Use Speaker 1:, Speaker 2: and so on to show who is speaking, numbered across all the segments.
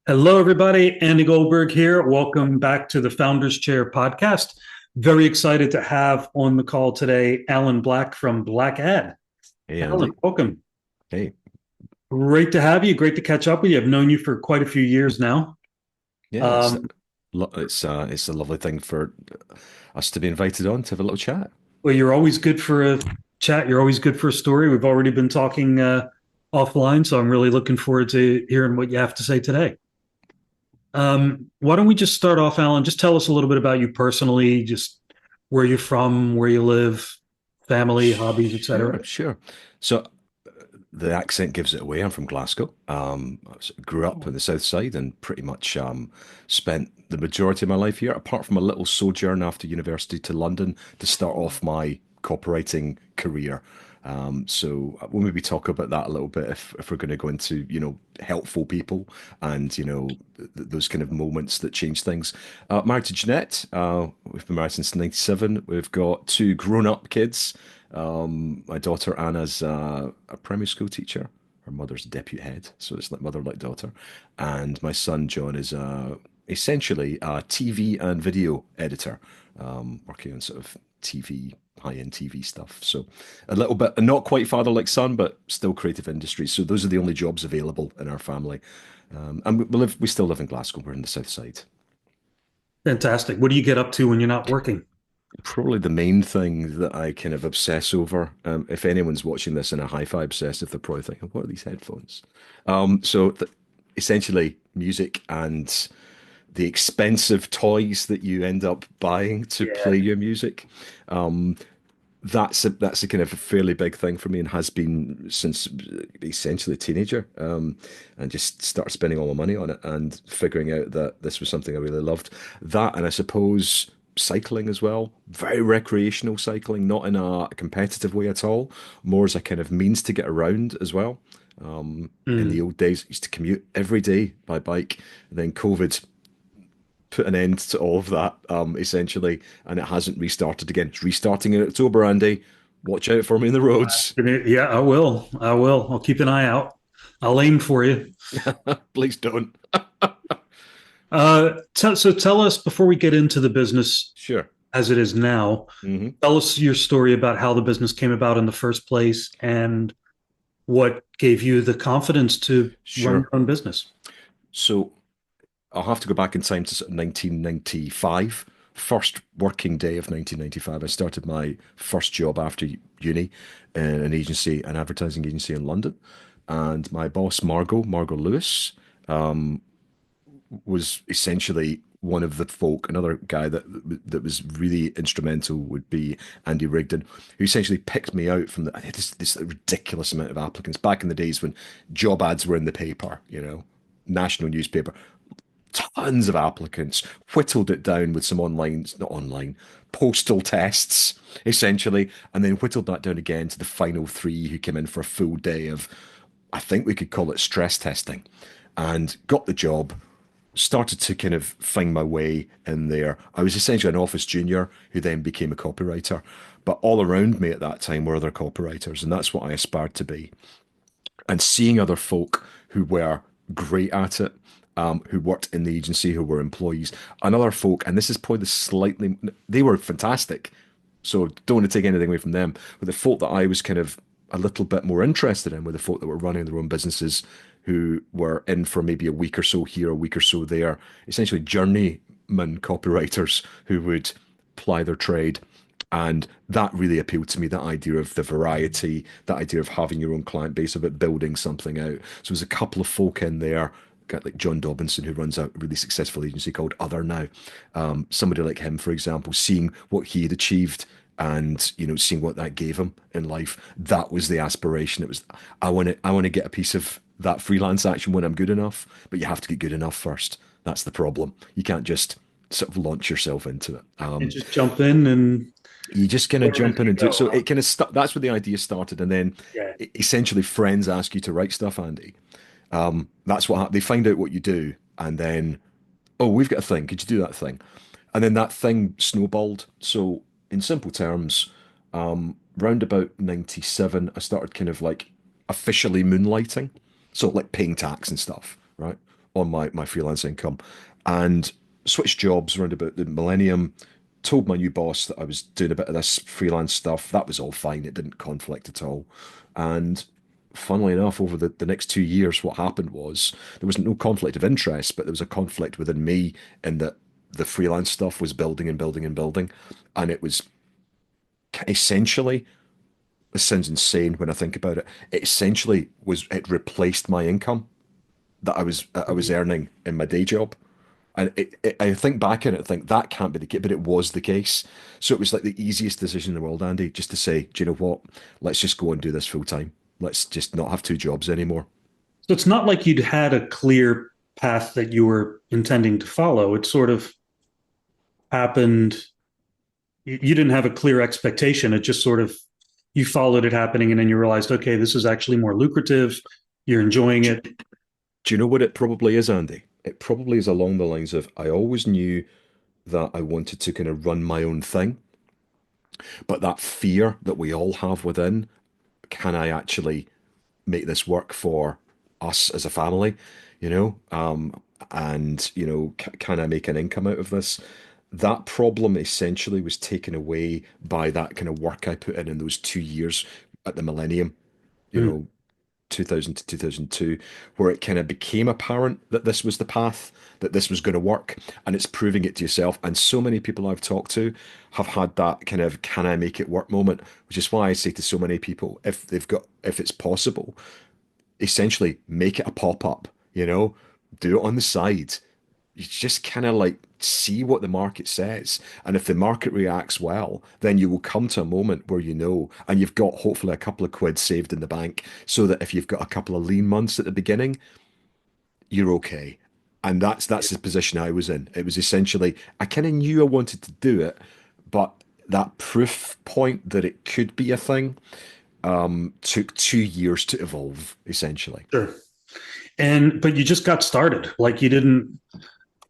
Speaker 1: Hello, everybody. Andy Goldberg here. Welcome back to the Founders Chair podcast. Very excited to have on the call today Alan Black from Blackad.
Speaker 2: Hey,
Speaker 1: Alan,
Speaker 2: Andy.
Speaker 1: welcome.
Speaker 2: Hey.
Speaker 1: Great to have you. Great to catch up with you. I've known you for quite a few years now.
Speaker 2: Yeah,
Speaker 1: Um,
Speaker 2: it's a lovely thing for us to be invited on to have a little chat.
Speaker 1: well, you're always good for a chat. You're always good for a story. We've already been talking offline, so I'm really looking forward to hearing what you have to say today. Why don't we just start off, Alan? Just tell us a little bit about you personally, just where you're from, where you live, family, hobbies, etc.
Speaker 2: Sure, sure. So the accent gives it away. I'm from Glasgow. Grew up on the south side and pretty much spent the majority of my life here, apart from a little sojourn after university to London to start off my copywriting career. So we'll maybe talk about that a little bit if we're going to go into, helpful people and, those kind of moments that change things. Married to Jeanette. We've been married since 97. We've got two grown-up kids. My daughter Anna's a primary school teacher. Her mother's a deputy head, so it's like mother like daughter. And my son John is essentially a TV and video editor, working on sort of TV, high-end TV stuff. So a little bit, not quite father like son, but still creative industry. So those are the only jobs available in our family. And we still live in Glasgow. We're in the south side.
Speaker 1: Fantastic. What do you get up to when you're not working?
Speaker 2: Probably the main thing that I kind of obsess over, if anyone's watching this in a hi-fi obsessive, they're probably thinking, what are these headphones? Essentially music and the expensive toys that you end up buying to
Speaker 1: Yeah.
Speaker 2: play your music. Um, that's a kind of a fairly big thing for me and has been since essentially a teenager. And just started spending all my money on it and figuring out that this was something I really loved. That and I suppose cycling as well. Very recreational cycling, not in a competitive way at all, more as a kind of means to get around as well. In the
Speaker 1: Mm.
Speaker 2: old days, I used to commute every day by bike, and then COVID put an end to all of that, essentially, and it hasn't restarted again. It's restarting in October, Andy. Watch out for me in the roads.
Speaker 1: Yeah, I will. I will. I'll keep an eye out. I'll aim for you.
Speaker 2: Please don't.
Speaker 1: So tell us before we get into the business
Speaker 2: Sure.
Speaker 1: as it is now,
Speaker 2: Hmm.
Speaker 1: tell us your story about how the business came about in the first place and what gave you the confidence to run your
Speaker 2: Sure.
Speaker 1: own business.
Speaker 2: So I'll have to go back in time to sort of 1995. First working day of 1995, I started my first job after uni in an agency, an advertising agency in London. And my boss, Margot Lewis, was essentially one of the folk. Another guy that was really instrumental would be Andy Rigdon, who essentially picked me out from this ridiculous amount of applicants back in the days when job ads were in the paper, national newspaper, tons of applicants, whittled it down with some online, not online, postal tests, essentially, and then whittled that down again to the final three who came in for a full day of, I think we could call it stress testing, and got the job. Started to kind of find my way in there. I was essentially an office junior who then became a copywriter. But all around me at that time were other copywriters, and that's what I aspired to be. And seeing other folk who were great at it, who worked in the agency, who were employees, and other folk, and this is probably they were fantastic. So don't want to take anything away from them. But the folk that I was kind of a little bit more interested in were the folk that were running their own businesses, who were in for maybe a week or so here, a week or so there, essentially journeyman copywriters who would ply their trade. And that really appealed to me, that idea of the variety, that idea of having your own client base, of it building something out. So there's a couple of folk in there, got like John Dobinson, who runs a really successful agency called Other Now. Somebody like him, for example, seeing what he had achieved and seeing what that gave him in life, that was the aspiration. It was, I want to get a piece of that freelance action when I'm good enough, but you have to get good enough first. That's the problem. You can't just sort of launch yourself into it.
Speaker 1: And just jump in and
Speaker 2: You just kind of
Speaker 1: learn as
Speaker 2: jump in
Speaker 1: you
Speaker 2: and do it.
Speaker 1: go,
Speaker 2: So
Speaker 1: huh?
Speaker 2: it kind of that's where the idea started, and then
Speaker 1: Yeah.
Speaker 2: essentially friends ask you to write stuff, Andy. That's what they find out what you do, and then, oh, we've got a thing. Could you do that thing? And then that thing snowballed. So in simple terms, round about 97, I started kind of like officially moonlighting. So like paying tax and stuff, right? on my freelance income, and switched jobs around about the millennium. Told my new boss that I was doing a bit of this freelance stuff. That was all fine. It didn't conflict at all. And funnily enough, over the next 2 years, what happened was there was no conflict of interest, but there was a conflict within me in that the freelance stuff was building and building and building. And it was essentially, this sounds insane when I think about it, it essentially was, it replaced my income that I was earning in my day job. And I think back on it, I think that can't be the case, but it was the case. So it was like the easiest decision in the world, Andy, just to say, do you know what? Let's just go and do this full time. Let's just not have two jobs anymore.
Speaker 1: So it's not like you'd had a clear path that you were intending to follow. It sort of happened. You didn't have a clear expectation. It just sort of, you followed it happening and then you realized, okay, this is actually more lucrative. You're enjoying
Speaker 2: Do,
Speaker 1: it.
Speaker 2: do you know what it probably is, Andy? It probably is along the lines of I always knew that I wanted to kind of run my own thing, but that fear that we all have within, can I actually make this work for us as a family, you know? And, can I make an income out of this? That problem essentially was taken away by that kind of work I put in those 2 years at the millennium, you
Speaker 1: Mm.
Speaker 2: know, 2000 to 2002, where it kind of became apparent that this was the path, that this was going to work, and it's proving it to yourself. And so many people I've talked to have had that kind of can I make it work moment, which is why I say to so many people, if it's possible, essentially make it a pop-up, do it on the side. You just kind of like see what the market says. And if the market reacts well, then you will come to a moment where and you've got hopefully a couple of quid saved in the bank so that if you've got a couple of lean months at the beginning, you're okay. And that's the position I was in. It was essentially, I kind of knew I wanted to do it, but that proof point that it could be a thing took 2 years to evolve, essentially.
Speaker 1: Sure. But you just got started. Like you didn't,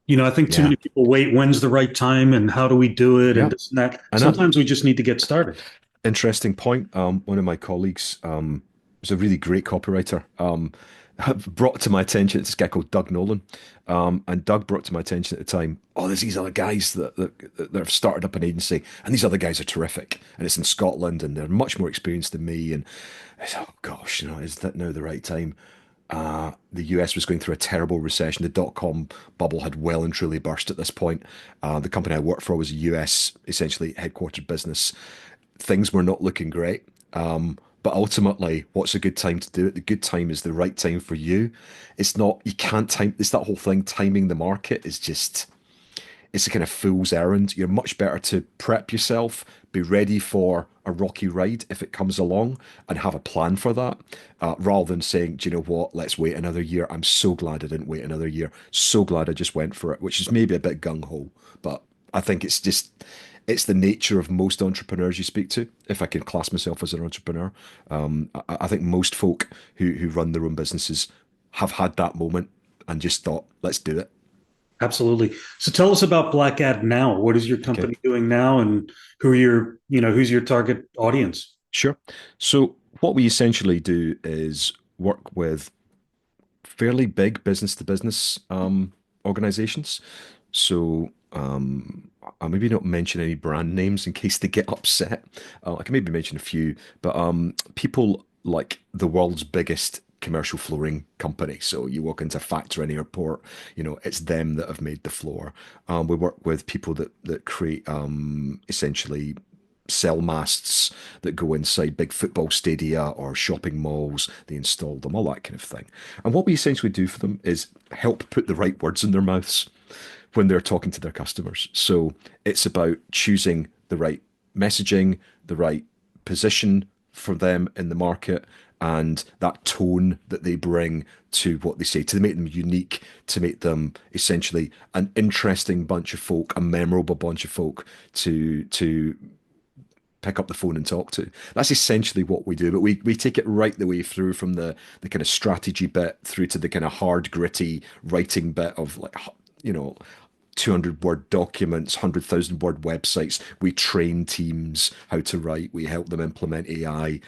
Speaker 1: I think too
Speaker 2: Yeah.
Speaker 1: many people wait, when's the right time and how do we do it and
Speaker 2: Yeah.
Speaker 1: this and that.
Speaker 2: And that
Speaker 1: Sometimes we just need to get started.
Speaker 2: interesting point. One of my colleagues, was a really great copywriter, brought to my attention this guy called Doug Nolan. And Doug brought to my attention at the time, oh, there's these other guys that have started up an agency, and these other guys are terrific. And it's in Scotland, and they're much more experienced than me. And I said, oh gosh, is that now the right time? The US was going through a terrible recession. The dot-com bubble had well and truly burst at this point. The company I worked for was a US, essentially headquartered business. Things were not looking great. But ultimately, what's a good time to do it? The good time is the right time for you. It's not, you can't time, it's that whole thing, timing the market is just, it's a kind of fool's errand. You're much better to prep yourself, be ready for a rocky ride if it comes along, and have a plan for that, rather than saying, do you know what, let's wait another year. I'm so glad I didn't wait another year. So glad I just went for it, which is maybe a bit gung ho, but I think it's the nature of most entrepreneurs you speak to, if I can class myself as an entrepreneur. I think most folk who run their own businesses have had that moment and just thought, let's do it.
Speaker 1: Absolutely. So tell us about Blackad now. What is your
Speaker 2: Okay.
Speaker 1: company doing now and who's your target audience?
Speaker 2: Sure. So what we essentially do is work with fairly big business to business organizations. So I'll maybe not mention any brand names in case they get upset. I can maybe mention a few, but people like the world's biggest commercial flooring company. So you walk into a factory in an airport, it's them that have made the floor. We work with people that create essentially cell masts that go inside big football stadia or shopping malls. They install them, all that kind of thing. And what we essentially do for them is help put the right words in their mouths when they're talking to their customers. So it's about choosing the right messaging, the right position for them in the market, and that tone that they bring to what they say to make them unique, to make them essentially an interesting bunch of folk, a memorable bunch of folk to pick up the phone and talk to. That's essentially what we do, but we take it right the way through from the kind of strategy bit through to the kind of hard, gritty writing bit of like, 200 word documents, 100,000 word websites. We train teams how to write. We help them implement AI.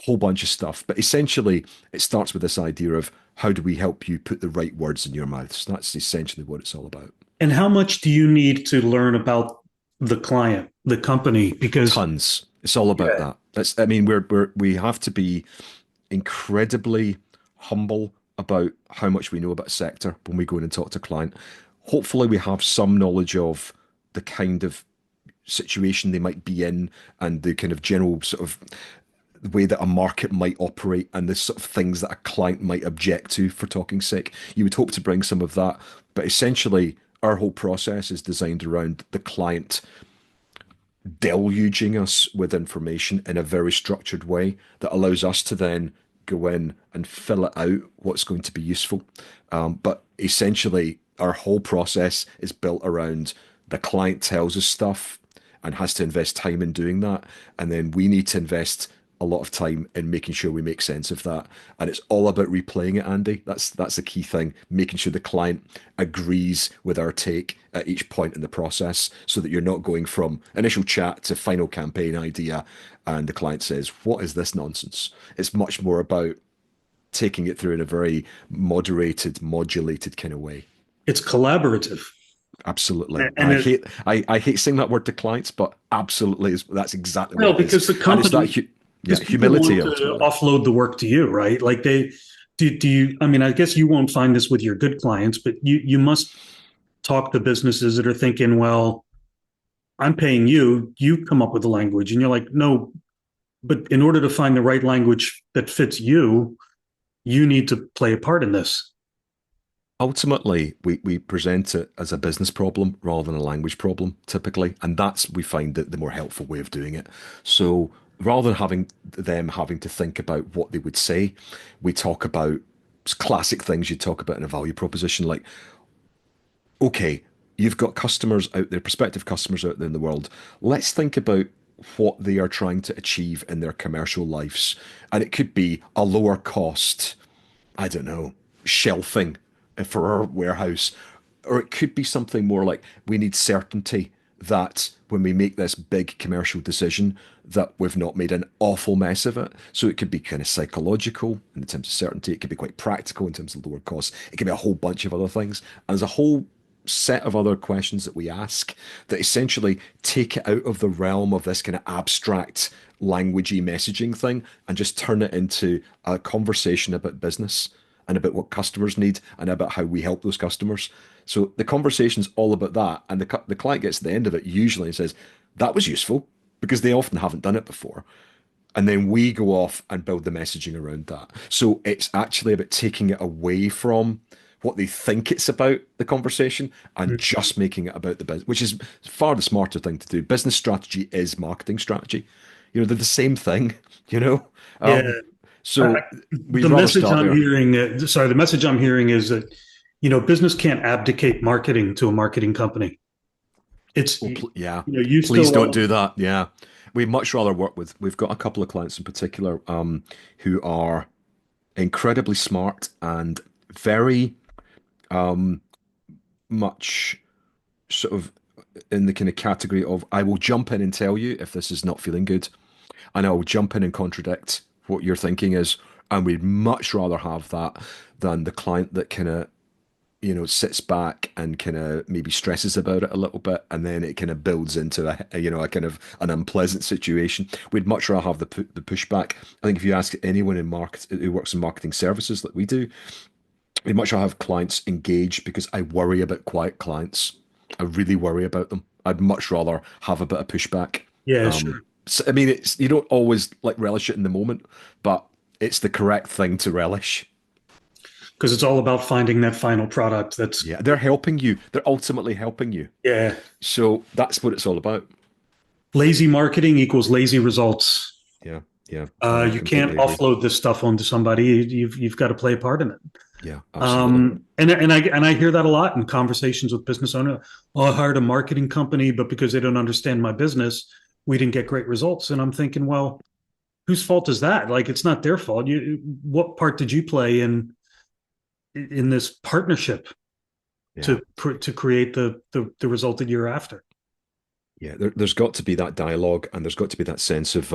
Speaker 2: whole bunch of stuff. But essentially, it starts with this idea of how do we help you put the right words in your mouths? That's essentially what it's all about.
Speaker 1: And how much do you need to learn about the client, the company? Because
Speaker 2: Tons. It's all about
Speaker 1: yeah,
Speaker 2: that. That's, I mean, we have to be incredibly humble about how much we know about a sector when we go in and talk to a client. Hopefully, we have some knowledge of the kind of situation they might be in and the kind of general sort of the way that a market might operate and the sort of things that a client might object to, for talking sake. You would hope to bring some of that, but essentially, our whole process is designed around the client deluging us with information in a very structured way that allows us to then go in and fill it out what's going to be useful. But essentially, our whole process is built around the client tells us stuff and has to invest time in doing that. And then we need to invest a lot of time in making sure we make sense of that. And it's all about replaying it, Andy. That's the key thing, making sure the client agrees with our take at each point in the process so that you're not going from initial chat to final campaign idea and the client says, "What is this nonsense?" It's much more about taking it through in a very moderated, modulated kind of way.
Speaker 1: it's collaborative.
Speaker 2: Absolutely.
Speaker 1: And it,
Speaker 2: I hate saying that word to clients, but absolutely that's exactly what
Speaker 1: well,
Speaker 2: it is.
Speaker 1: because the
Speaker 2: And it's that
Speaker 1: company,
Speaker 2: yeah,
Speaker 1: because people
Speaker 2: humility
Speaker 1: want to
Speaker 2: ultimately.
Speaker 1: offload the work to you, right? Like do you, I mean, I guess you won't find this with your good clients, but you must talk to businesses that are thinking, well, I'm paying you, you come up with the language. And you're like, no, but in order to find the right language that fits you, you need to play a part in this.
Speaker 2: Ultimately, we present it as a business problem rather than a language problem, typically. And that's, we find that the more helpful way of doing it. So rather than having them having to think about what they would say, we talk about classic things you talk about in a value proposition, like, okay, you've got customers out there, prospective customers out there in the world. Let's think about what they are trying to achieve in their commercial lives. And it could be a lower cost, I don't know, shelving for our warehouse. Or it could be something more like we need certainty that when we make this big commercial decision that we've not made an awful mess of it. So it could be kind of psychological in terms of certainty. It could be quite practical in terms of lower costs. It could be a whole bunch of other things. And there's a whole set of other questions that we ask that essentially take it out of the realm of this kind of abstract languagey messaging thing and just turn it into a conversation about business and about what customers need and about how we help those customers. So the conversation's all about that, and the client gets to the end of it usually and says, "That was useful," because they often haven't done it before. And then we go off and build the messaging around that. So it's actually about taking it away from what they think it's about, the conversation, and just making it about the business, which is far the smarter thing to do. Business strategy is marketing strategy. They're the same thing, you know?
Speaker 1: Yeah.
Speaker 2: Um,
Speaker 1: I,
Speaker 2: so we'd
Speaker 1: the
Speaker 2: rather
Speaker 1: message
Speaker 2: start
Speaker 1: I'm
Speaker 2: there.
Speaker 1: hearing, sorry, the message I'm hearing is that, business can't abdicate marketing to a marketing company. It's,
Speaker 2: Oh, yeah.
Speaker 1: you
Speaker 2: Please
Speaker 1: still
Speaker 2: don't
Speaker 1: own,
Speaker 2: do that. Yeah. We'd much rather work with, we've got a couple of clients in particular who are incredibly smart and very much sort of in the kind of category of, I will jump in and tell you if this is not feeling good, and I will jump in and contradict what your thinking is. And we'd much rather have that than the client that kind of sits back and kind of maybe stresses about it a little bit, and then it kind of builds into a kind of an unpleasant situation. We'd much rather have the pushback. I think if you ask anyone in market who works in marketing services like we do, we'd much rather have clients engaged because I worry about quiet clients. I really worry about them. I'd much rather have a bit of pushback.
Speaker 1: yeah,
Speaker 2: Um,
Speaker 1: sure.
Speaker 2: so, I mean, it's you don't always like relish it in the moment, but it's the correct thing to relish.
Speaker 1: Because it's all about finding that final product that's,
Speaker 2: Yeah, they're helping you. They're ultimately helping you.
Speaker 1: yeah,
Speaker 2: So that's what it's all about.
Speaker 1: lazy marketing equals lazy results.
Speaker 2: Yeah, yeah,
Speaker 1: You can't
Speaker 2: completely agree.
Speaker 1: offload this stuff onto somebody. You've got to play a part in it.
Speaker 2: Yeah, absolutely.
Speaker 1: And I hear that a lot in conversations with business owners. Oh, I hired a marketing company, but because they don't understand my business, we didn't get great results. And I'm thinking, well, whose fault is that? Like, it's not their fault. What part did you play in this partnership
Speaker 2: Yeah.
Speaker 1: to create the result that you're after?
Speaker 2: Yeah, there's got to be that dialogue, and there's got to be that sense of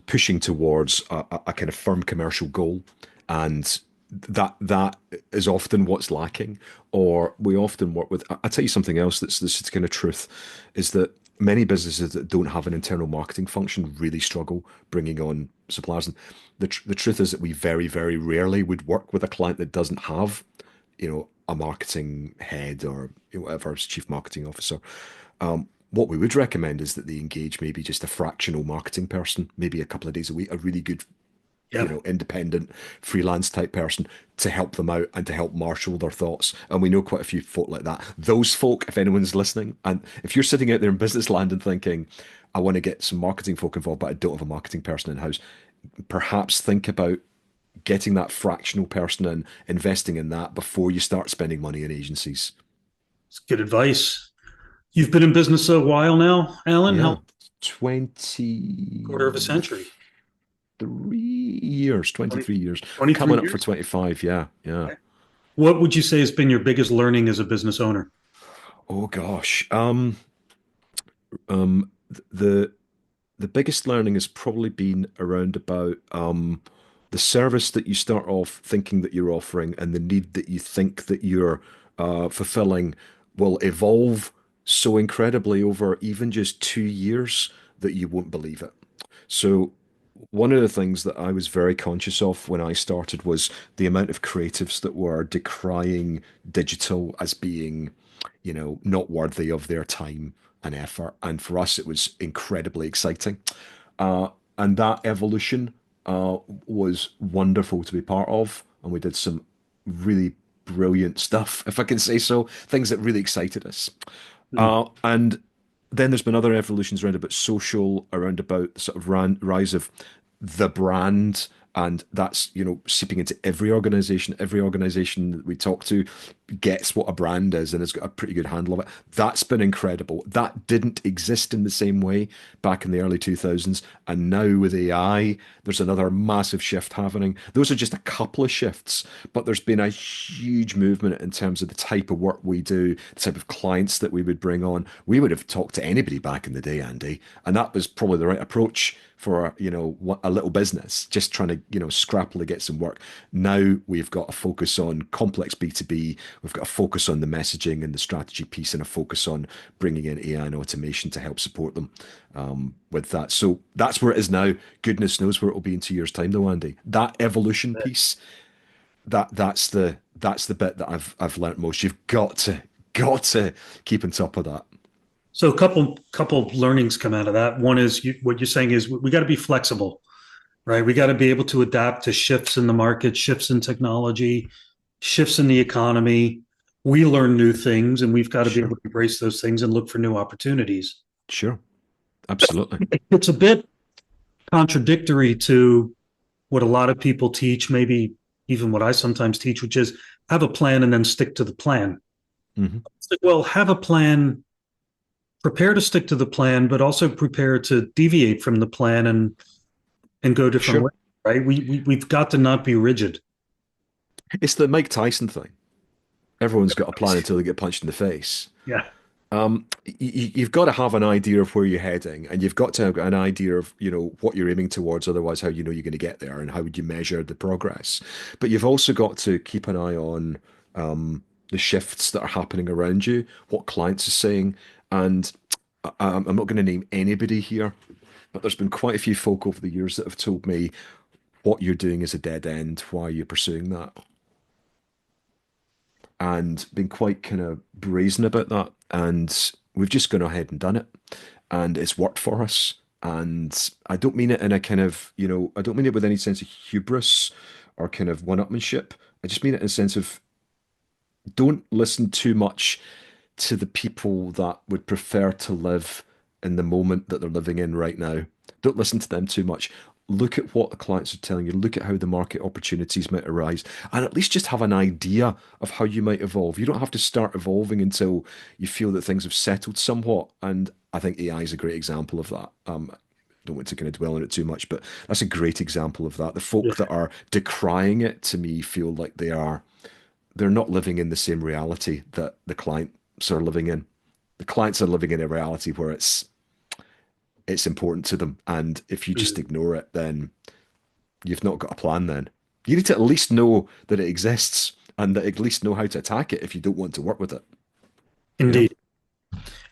Speaker 2: pushing towards a kind of firm commercial goal, and that is often what's lacking. Or we often work with. I tell you something else that's this is kind of truth, is that many businesses that don't have an internal marketing function really struggle bringing on suppliers. And the truth is that we very, very rarely would work with a client that doesn't have, a marketing head or whatever, chief marketing officer. What we would recommend is that they engage maybe just a fractional marketing person, maybe a couple of days a week, a really good,
Speaker 1: Yeah.
Speaker 2: independent freelance type person to help them out and to help marshal their thoughts. And we know quite a few folk like that. Those folk, if anyone's listening, and if you're sitting out there in business land and thinking, I want to get some marketing folk involved, but I don't have a marketing person in house, perhaps think about getting that fractional person and investing in that before you start spending money in agencies.
Speaker 1: It's good advice. You've been in business a while now, Alan. How
Speaker 2: Yeah. 20
Speaker 1: quarter of a century?
Speaker 2: 3 years,
Speaker 1: 20,
Speaker 2: 23 years,
Speaker 1: 23
Speaker 2: coming up for
Speaker 1: years.
Speaker 2: 25. Yeah, yeah.
Speaker 1: Okay. What would you say has been your biggest learning as a business owner?
Speaker 2: Oh gosh. The the biggest learning has probably been around about the service that you start off thinking that you're offering and the need that you think that you're fulfilling will evolve so incredibly over even just 2 years that you won't believe it. So one of the things that I was very conscious of when I started was the amount of creatives that were decrying digital as being, not worthy of their time and effort. And for us, it was incredibly exciting. Uh, and that evolution was wonderful to be part of. And we did some really brilliant stuff, if I can say so, things that really excited us.
Speaker 1: Hmm.
Speaker 2: And then there's been other evolutions around about social, around about the sort of rise of the brand, and that's seeping into every organization. Every organization that we talk to gets what a brand is and has got a pretty good handle of it. That's been incredible. That didn't exist in the same way back in the early 2000s, and now with AI, there's another massive shift happening. Those are just a couple of shifts, but there's been a huge movement in terms of the type of work we do, the type of clients that we would bring on. We would have talked to anybody back in the day, Andy, and that was probably the right approach for a little business just trying to scrappily get some work. Now we've got a focus on complex B2B. We've got a focus on the messaging and the strategy piece, and a focus on bringing in AI and automation to help support them with that. So that's where it is now. Goodness knows where it will be in 2 years' time, though, Andy. That evolution piece, that's the bit that I've learnt most. You've got to keep on top of that.
Speaker 1: So a couple learnings come out of that. One is what you're saying is we got to be flexible, right? We got to be able to adapt to shifts in the market, shifts in technology, shifts in the economy. We learn new things, and we've got to be able
Speaker 2: Sure,
Speaker 1: to embrace those things and look for new opportunities.
Speaker 2: sure, absolutely.
Speaker 1: It's a bit contradictory to what a lot of people teach, maybe even what I sometimes teach, which is have a plan and then stick to the plan.
Speaker 2: Hmm.
Speaker 1: It's like, well, have a plan, prepare to stick to the plan, but also prepare to deviate from the plan and go different
Speaker 2: Sure.
Speaker 1: ways, right? We've got to not be rigid.
Speaker 2: It's the Mike Tyson thing. Everyone's got a plan until they get punched in the face.
Speaker 1: Yeah.
Speaker 2: You've got to have an idea of where you're heading, and you've got to have an idea of, what you're aiming towards. Otherwise, how you're going to get there, and how would you measure the progress? But you've also got to keep an eye on the shifts that are happening around you, what clients are saying, and I'm not going to name anybody here, but there's been quite a few folk over the years that have told me what you're doing is a dead end. Why are you pursuing that? And been quite kind of brazen about that. And we've just gone ahead and done it. And it's worked for us. And I don't mean it in a kind of, I don't mean it with any sense of hubris or kind of one-upmanship. I just mean it in a sense of don't listen too much to the people that would prefer to live in the moment that they're living in right now. Don't listen to them too much. Look at what the clients are telling you. Look at how the market opportunities might arise, and at least just have an idea of how you might evolve. You don't have to start evolving until you feel that things have settled somewhat. And I think AI is a great example of that. Don't want to kind of dwell on it too much, but that's a great example of that. The
Speaker 1: Yeah.
Speaker 2: folk that are decrying it to me feel like they're not living in the same reality that the clients are living in. The clients are living in a reality where it's it's important to them. And if you just
Speaker 1: Mm.
Speaker 2: ignore it, then you've not got a plan then. You need to at least know that it exists and that at least know how to attack it if you don't want to work with it, you know?
Speaker 1: Indeed.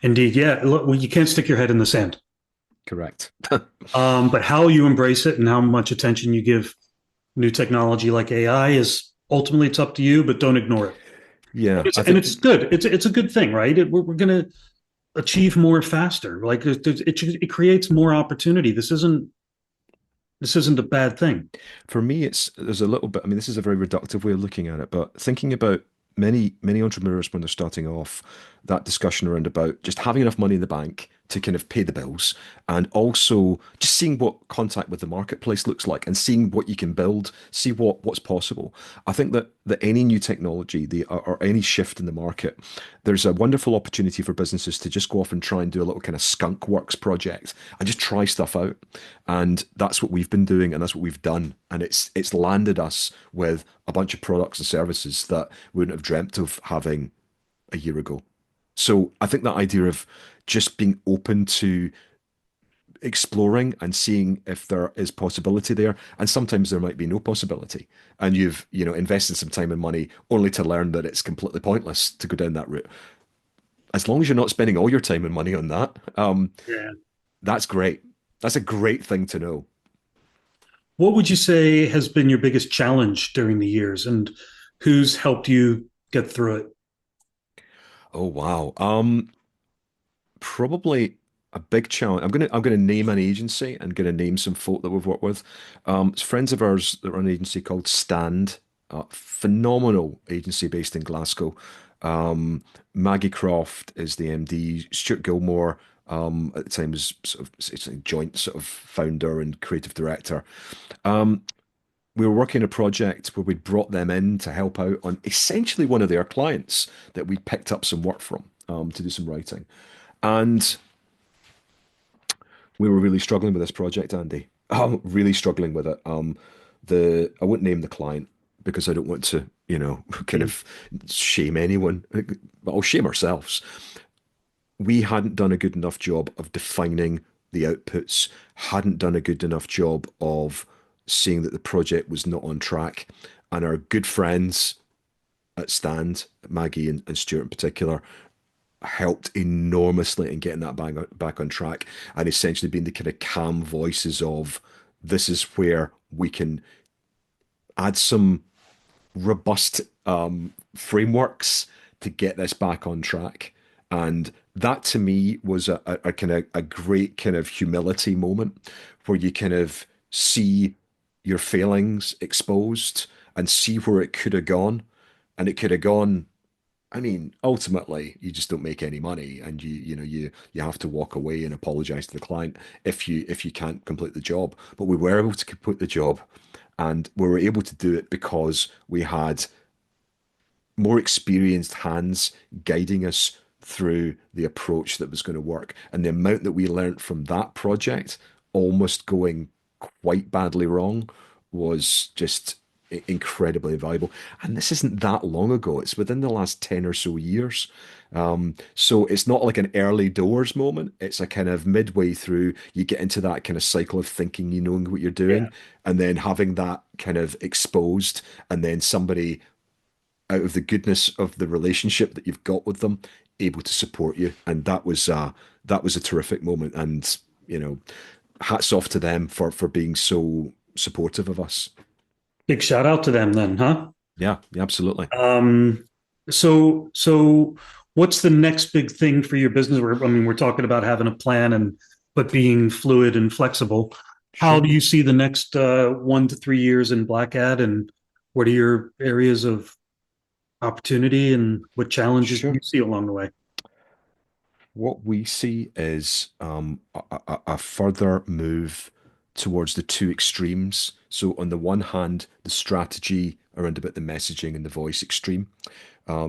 Speaker 1: Indeed. Yeah. Look, well, you can't stick your head in the sand.
Speaker 2: Correct.
Speaker 1: But how you embrace it and how much attention you give new technology like AI is ultimately it's up to you, but don't ignore it.
Speaker 2: Yeah, I
Speaker 1: And
Speaker 2: think
Speaker 1: it's good. It's a good thing, right? We're going to achieve more faster. Like it creates more opportunity. This isn't a bad thing.
Speaker 2: for me, it's there's a little bit. I mean, this is a very reductive way of looking at it, but thinking about many entrepreneurs when they're starting off, that discussion around about just having enough money in the bank to kind of pay the bills, and also just seeing what contact with the marketplace looks like, and seeing what you can build, see what's possible. I think that any new technology, or any shift in the market, there's a wonderful opportunity for businesses to just go off and try and do a little kind of skunk works project and just try stuff out. And that's what we've been doing, and that's what we've done. And it's landed us with a bunch of products and services that we wouldn't have dreamt of having a year ago. So I think that idea of just being open to exploring and seeing if there is possibility there, and sometimes there might be no possibility, and you've invested some time and money only to learn that it's completely pointless to go down that route. As long as you're not spending all your time and money on that,
Speaker 1: Yeah.
Speaker 2: that's great. That's a great thing to know.
Speaker 1: What would you say has been your biggest challenge during the years, and who's helped you get through it?
Speaker 2: Oh wow. Probably a big challenge. I'm gonna name an agency and gonna name some folk that we've worked with. It's friends of ours that run an agency called Stand, a phenomenal agency based in Glasgow. Maggie Croft is the MD. Stuart Gilmore, at the time was sort of it's a joint sort of founder and creative director. We were working a project where we brought them in to help out on essentially one of their clients that we picked up some work from, to do some writing. And we were really struggling with this project, Andy. Really struggling with it. The I won't name the client because I don't want to, kind
Speaker 1: Mm.
Speaker 2: of shame anyone. But I'll shame ourselves. We hadn't done a good enough job of defining the outputs, hadn't done a good enough job of seeing that the project was not on track. And our good friends at Stand, Maggie and Stuart in particular, helped enormously in getting that back on track, and essentially being the kind of calm voices of this is where we can add some robust frameworks to get this back on track. And that to me was a kind of a great kind of humility moment where you kind of see your failings exposed and see where it could have gone. And it could have gone, I mean, ultimately, you just don't make any money, and you have to walk away and apologize to the client if you can't complete the job. But we were able to complete the job, and we were able to do it because we had more experienced hands guiding us through the approach that was going to work. And the amount that we learned from that project, almost going quite badly wrong, was just incredibly valuable. And this isn't that long ago. It's within the last 10 or so years. So it's not like an early doors moment. It's a kind of midway through, you get into that kind of cycle of thinking, you knowing what you're
Speaker 1: Yeah.
Speaker 2: doing, and then having that kind of exposed, and then somebody out of the goodness of the relationship that you've got with them, able to support you. And that was a terrific moment. And hats off to them for being so supportive of us.
Speaker 1: Big shout out to them then, huh?
Speaker 2: Yeah, yeah, absolutely.
Speaker 1: Um, so what's the next big thing for your business? I mean, we're talking about having a plan and but being fluid and flexible. How
Speaker 2: Sure,
Speaker 1: do you see the next 1 to 3 years in Blackad, and what are your areas of opportunity and what challenges do
Speaker 2: sure.
Speaker 1: you see along the way?
Speaker 2: What we see is a further move towards the two extremes. So on the one hand, the strategy around about the messaging and the voice extreme,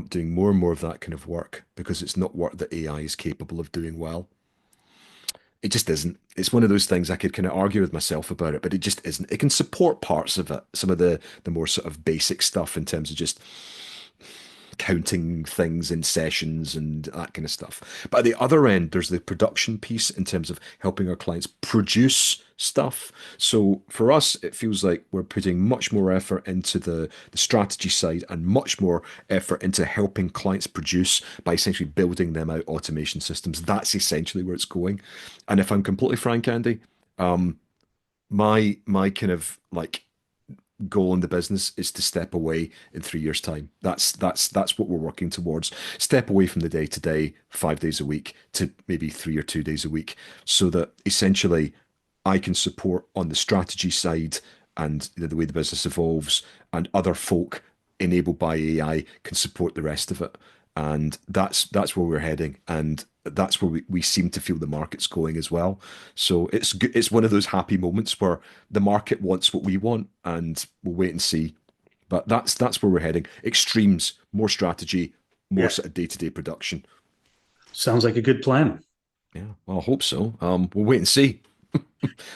Speaker 2: doing more and more of that kind of work because it's not work that AI is capable of doing well. It just isn't. It's one of those things I could kind of argue with myself about it, but it just isn't. It can support parts of it, some of the more sort of basic stuff in terms of just counting things in sessions and that kind of stuff. But at the other end, there's the production piece in terms of helping our clients produce stuff. So for us, it feels like we're putting much more effort into the strategy side and much more effort into helping clients produce by essentially building them out automation systems. That's essentially where it's going. And if I'm completely frank, Andy, my kind of like goal in the business is to step away in 3 years' time. That's what we're working towards. Step away from the day to day, 5 days a week, to maybe 3 or 2 days a week, so that essentially I can support on the strategy side and the way the business evolves, and other folk enabled by AI can support the rest of it. And that's where we're heading, and that's where we seem to feel the market's going as well. So it's one of those happy moments where the market wants what we want, and we'll wait and see. But that's where we're heading. Extremes, more strategy, more
Speaker 1: Yeah,
Speaker 2: sort of day-to-day production.
Speaker 1: sounds like a good plan.
Speaker 2: Yeah, well, I hope so. We'll wait and see.
Speaker 1: Well,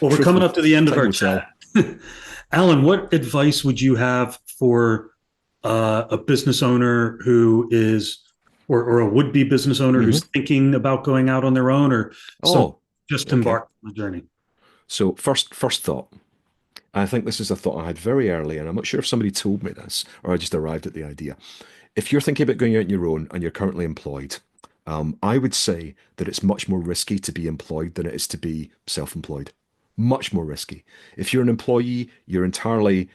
Speaker 1: we're
Speaker 2: Truth
Speaker 1: coming
Speaker 2: will,
Speaker 1: up to the end of
Speaker 2: time
Speaker 1: our
Speaker 2: will
Speaker 1: chat.
Speaker 2: tell.
Speaker 1: Alan, what advice would you have for a business owner who is, or a would-be business owner who's
Speaker 2: Hmm.
Speaker 1: thinking about going out on their own, or someone
Speaker 2: Oh,
Speaker 1: just
Speaker 2: okay.
Speaker 1: embarked on the journey?
Speaker 2: So first thought. I think this is a thought I had very early, and I'm not sure if somebody told me this or I just arrived at the idea. If you're thinking about going out on your own and you're currently employed, I would say that it's much more risky to be employed than it is to be self-employed. Much more risky. If you're an employee, you're entirely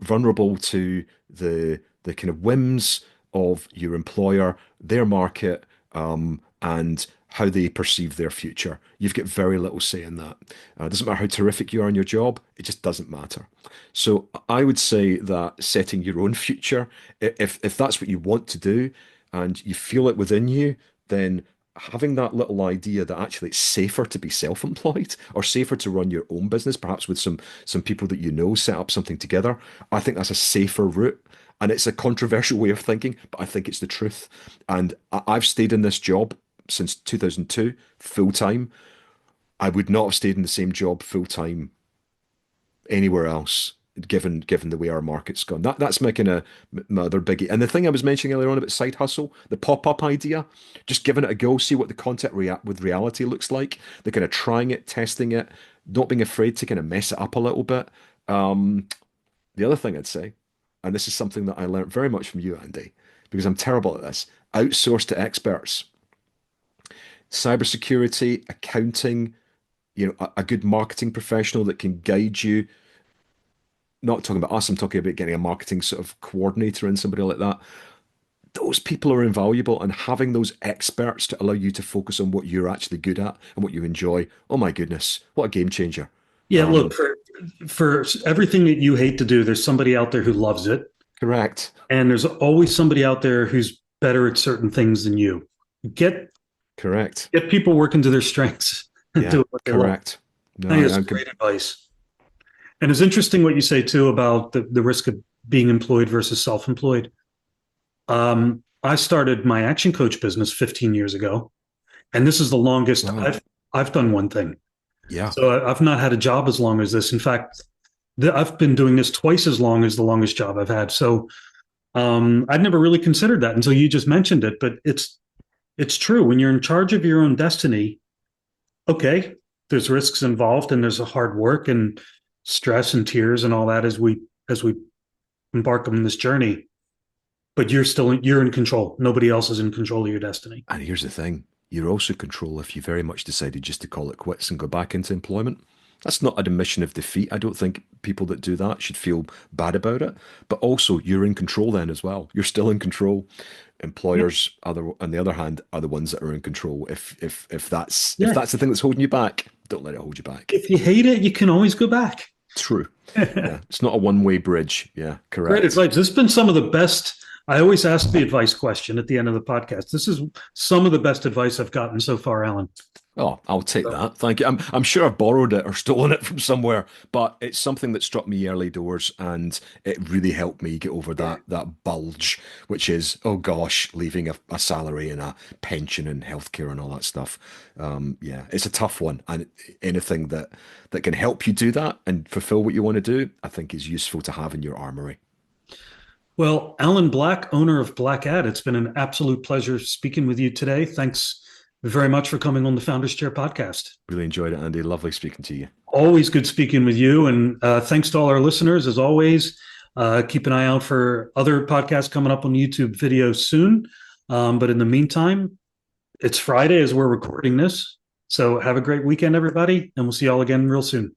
Speaker 2: vulnerable to the kind of whims of your employer, their market, and how they perceive their future. You've got very little say in that. It doesn't matter how terrific you are in your job, it just doesn't matter. So I would say that setting your own future, if that's what you want to do and you feel it within you, then having that little idea that actually it's safer to be self-employed or safer to run your own business, perhaps with some people that you know, set up something together. I think that's a safer route. And it's a controversial way of thinking, but I think it's the truth. And I've stayed in this job since 2002, full time. I would not have stayed in the same job full time anywhere else, given the way our market's gone. That's my kind of my other biggie. And the thing I was mentioning earlier on about side hustle, the pop-up idea, just giving it a go, see what the content with reality looks like. They're kind of trying it, testing it, not being afraid to kind of mess it up a little bit. Um, the other thing I'd say, and this is something that I learned very much from you, Andy, because I'm terrible at this, outsource to experts. Cybersecurity, accounting, a good marketing professional that can guide you. Not talking about us, I'm talking about getting a marketing sort of coordinator and somebody like that. Those people are invaluable, and having those experts to allow you to focus on what you're actually good at and what you enjoy. Oh my goodness, what a game changer.
Speaker 1: Yeah, look,
Speaker 2: Um,
Speaker 1: for everything that you hate to do, there's somebody out there who loves it,
Speaker 2: Correct.
Speaker 1: and there's always somebody out there who's better at certain things than you. Get
Speaker 2: Correct.
Speaker 1: get people working to their strengths and
Speaker 2: Yeah,
Speaker 1: do what they love.
Speaker 2: correct. No,
Speaker 1: I think
Speaker 2: I,
Speaker 1: it's
Speaker 2: I'm
Speaker 1: great advice. And it's interesting what you say too about the risk of being employed versus self-employed. I started my action coach business 15 years ago, and this is the longest
Speaker 2: wow.
Speaker 1: I've done one thing.
Speaker 2: Yeah.
Speaker 1: So I've not had a job as long as this. In fact, I've been doing this twice as long as the longest job I've had. So I'd never really considered that until you just mentioned it. But it's true when you're in charge of your own destiny. Okay, there's risks involved, and there's a hard work and stress and tears and all that as we embark on this journey. But you're in control. Nobody else is in control of your destiny.
Speaker 2: And here's the thing, you're also in control if you very much decided just to call it quits and go back into employment. That's not an admission of defeat. I don't think people that do that should feel bad about it. But also, you're in control then as well. You're still in control.
Speaker 1: Yeah,
Speaker 2: Employers, on the other hand, are the ones that are in control. If that's if
Speaker 1: yeah.
Speaker 2: that's the thing that's holding you back, don't let it hold you back.
Speaker 1: If you hate it, you can always go back.
Speaker 2: True. Yeah, it's not a one-way bridge. Yeah,
Speaker 1: Great
Speaker 2: correct.
Speaker 1: advice. This has been some of the best. I always ask the advice question at the end of the podcast. This is some of the best advice I've gotten so far, Alan.
Speaker 2: Oh, I'll take
Speaker 1: So,
Speaker 2: that. Thank you. I'm sure I've borrowed it or stolen it from somewhere, but it's something that struck me early doors, and it really helped me get over
Speaker 1: yeah.
Speaker 2: that bulge, which is, oh gosh, leaving a salary and a pension and healthcare and all that stuff. Yeah, it's a tough one, and anything that can help you do that and fulfill what you want to do, I think is useful to have in your armory.
Speaker 1: Well, Alan Black, owner of Blackad, it's been an absolute pleasure speaking with you today. Thanks very much for coming on the Founders Chair podcast.
Speaker 2: Really enjoyed it, Andy. Lovely speaking to you.
Speaker 1: Always good speaking with you. And thanks to all our listeners, as always. Keep an eye out for other podcasts coming up on YouTube video soon. But in the meantime, it's Friday as we're recording this. So have a great weekend, everybody. And we'll see you all again real soon.